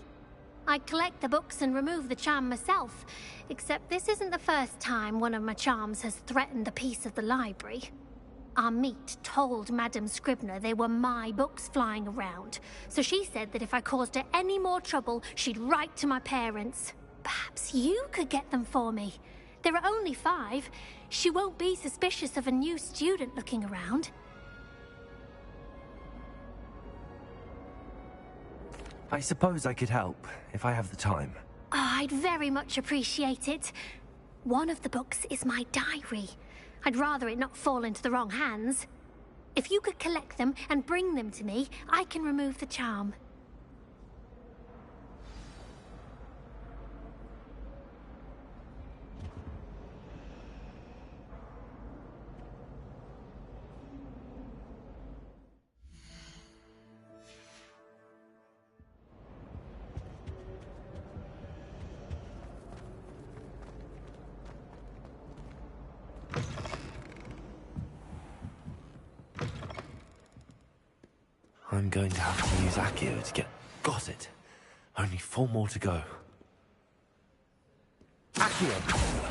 I collect the books and remove the charm myself, except this isn't the first time one of my charms has threatened the peace of the library. Our meet told Madame Scribner they were my books flying around, so she said that if I caused her any more trouble, she'd write to my parents. Perhaps you could get them for me. There are only 5. She won't be suspicious of a new student looking around. I suppose I could help, if I have the time. Oh, I'd very much appreciate it. One of the books is my diary. I'd rather it not fall into the wrong hands. If you could collect them and bring them to me, I can remove the charm. I'm going to have to use Accio to get... Got it. Only 4 more to go. Accio!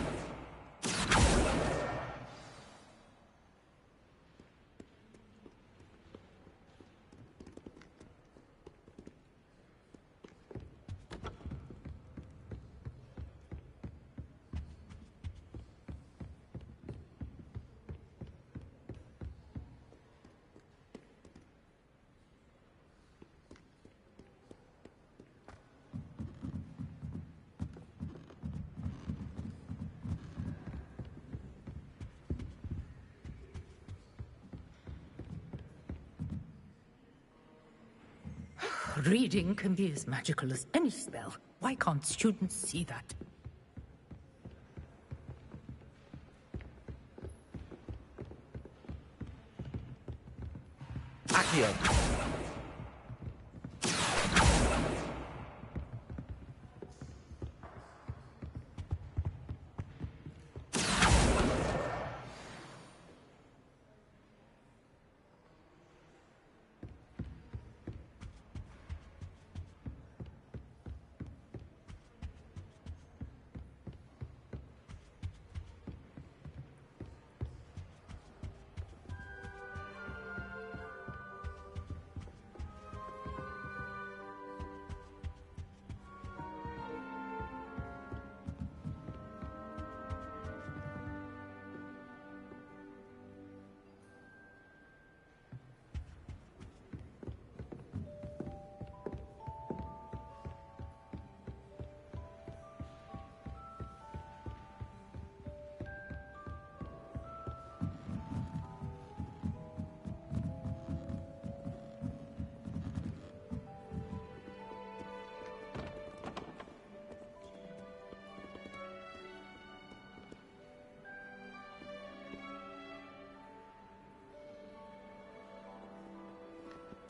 Reading can be as magical as any spell. Why can't students see that? Accio!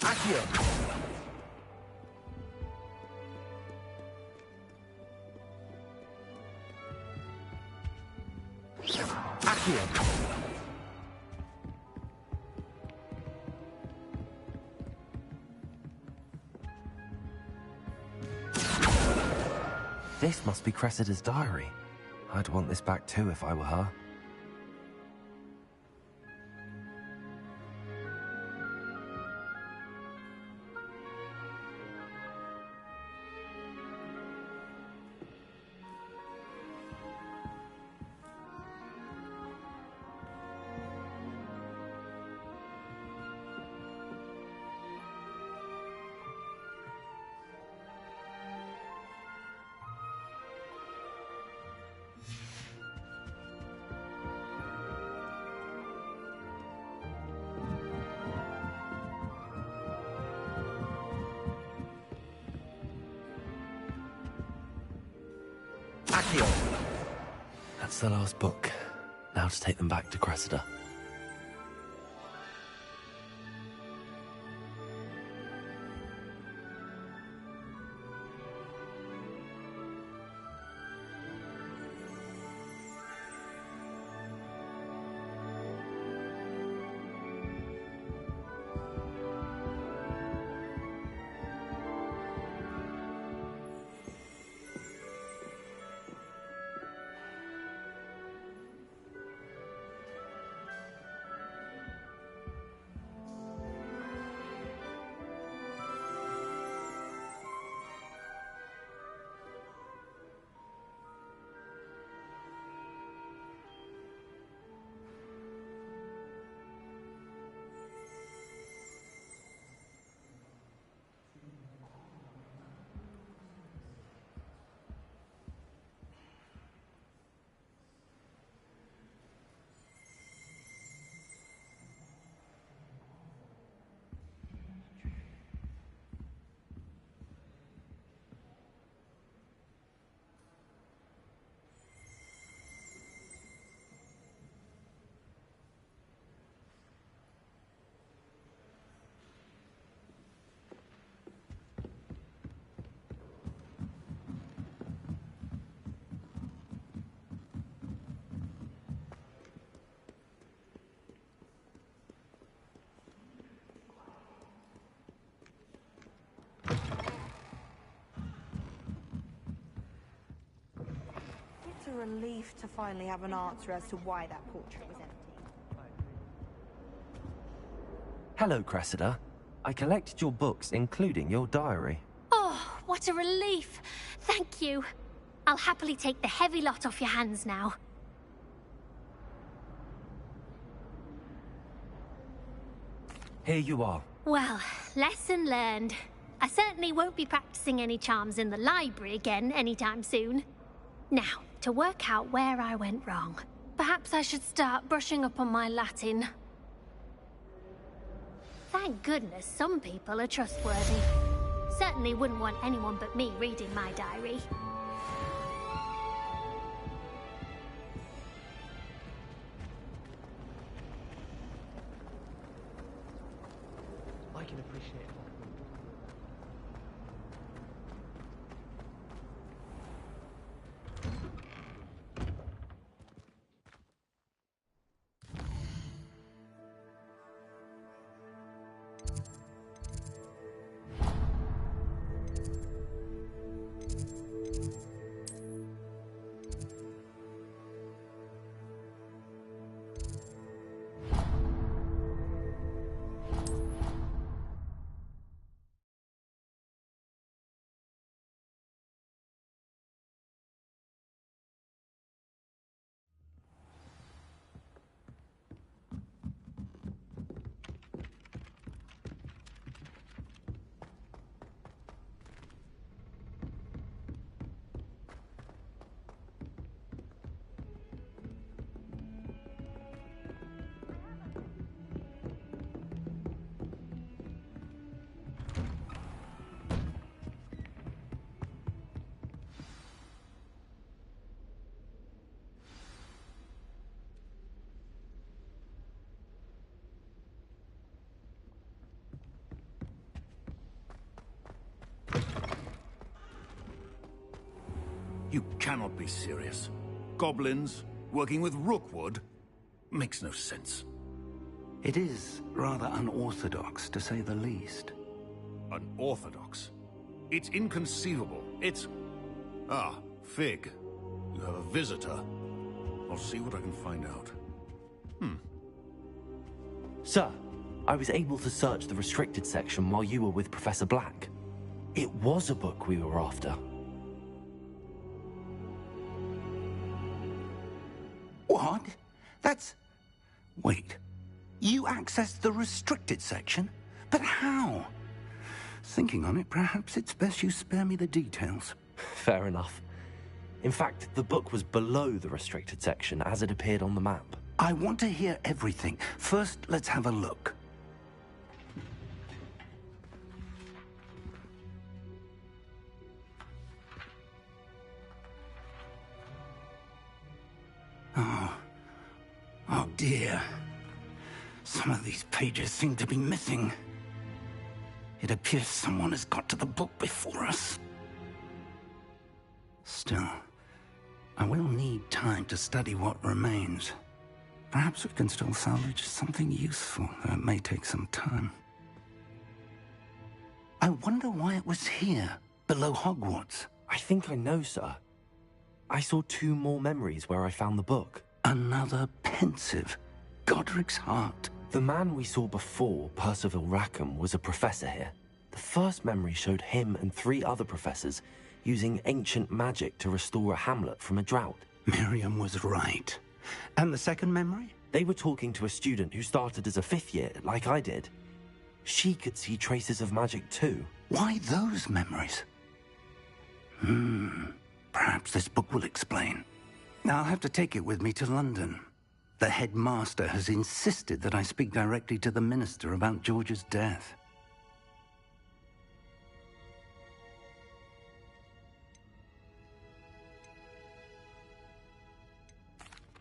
Accio! Accio! This must be Cressida's diary. I'd want this back too if I were her. Accio! That's the last book. Now to take them back to Cressida. It's a relief to finally have an answer as to why that portrait was empty. Hello, Cressida. I collected your books, including your diary. Oh, what a relief. Thank you. I'll happily take the heavy lot off your hands now. Here you are. Well, lesson learned. I certainly won't be practicing any charms in the library again anytime soon. Now, to work out where I went wrong. Perhaps I should start brushing up on my Latin. Thank goodness some people are trustworthy. Certainly wouldn't want anyone but me reading my diary. I can appreciate it. You cannot be serious. Goblins working with Rookwood? Makes no sense. It is rather unorthodox, to say the least. Unorthodox? It's inconceivable. It's... Ah, Fig. You have a visitor. I'll see what I can find out. Sir, I was able to search the restricted section while you were with Professor Black. It was a book we were after. What? That's... Wait. You accessed the restricted section? But how? Thinking on it, perhaps it's best you spare me the details. Fair enough. In fact, the book was below the restricted section as it appeared on the map. I want to hear everything. First, let's have a look. dear. Some of these pages seem to be missing. It appears someone has got to the book before us. Still, I will need time to study what remains. Perhaps we can still salvage something useful, though it may take some time. I wonder why it was here, below Hogwarts. I think I know, sir. I saw 2 more memories where I found the book. Another pensive. Godric's heart. The man we saw before, Percival Rackham, was a professor here. The first memory showed him and 3 other professors using ancient magic to restore a hamlet from a drought. Miriam was right. And the second memory? They were talking to a student who started as a 5th year, like I did. She could see traces of magic too. Why those memories? Perhaps this book will explain. Now I'll have to take it with me to London. The headmaster has insisted that I speak directly to the minister about George's death.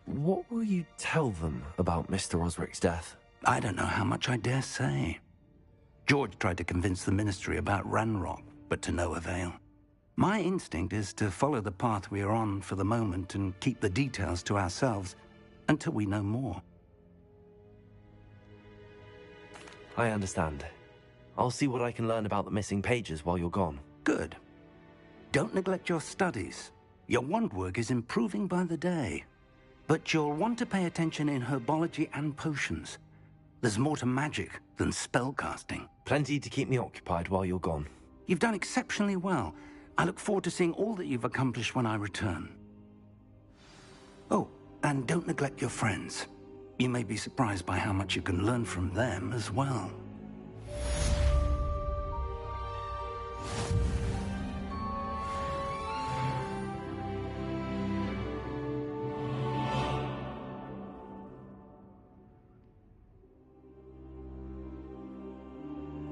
What will you tell them about Mr. Osric's death? I don't know how much I dare say. George tried to convince the ministry about Ranrock, but to no avail. My instinct is to follow the path we are on for the moment and keep the details to ourselves until we know more. I understand. I'll see what I can learn about the missing pages while you're gone. Good. Don't neglect your studies. Your wand work is improving by the day. But you'll want to pay attention in herbology and potions. There's more to magic than spellcasting. Plenty to keep me occupied while you're gone. You've done exceptionally well. I look forward to seeing all that you've accomplished when I return. Oh, and don't neglect your friends. You may be surprised by how much you can learn from them as well.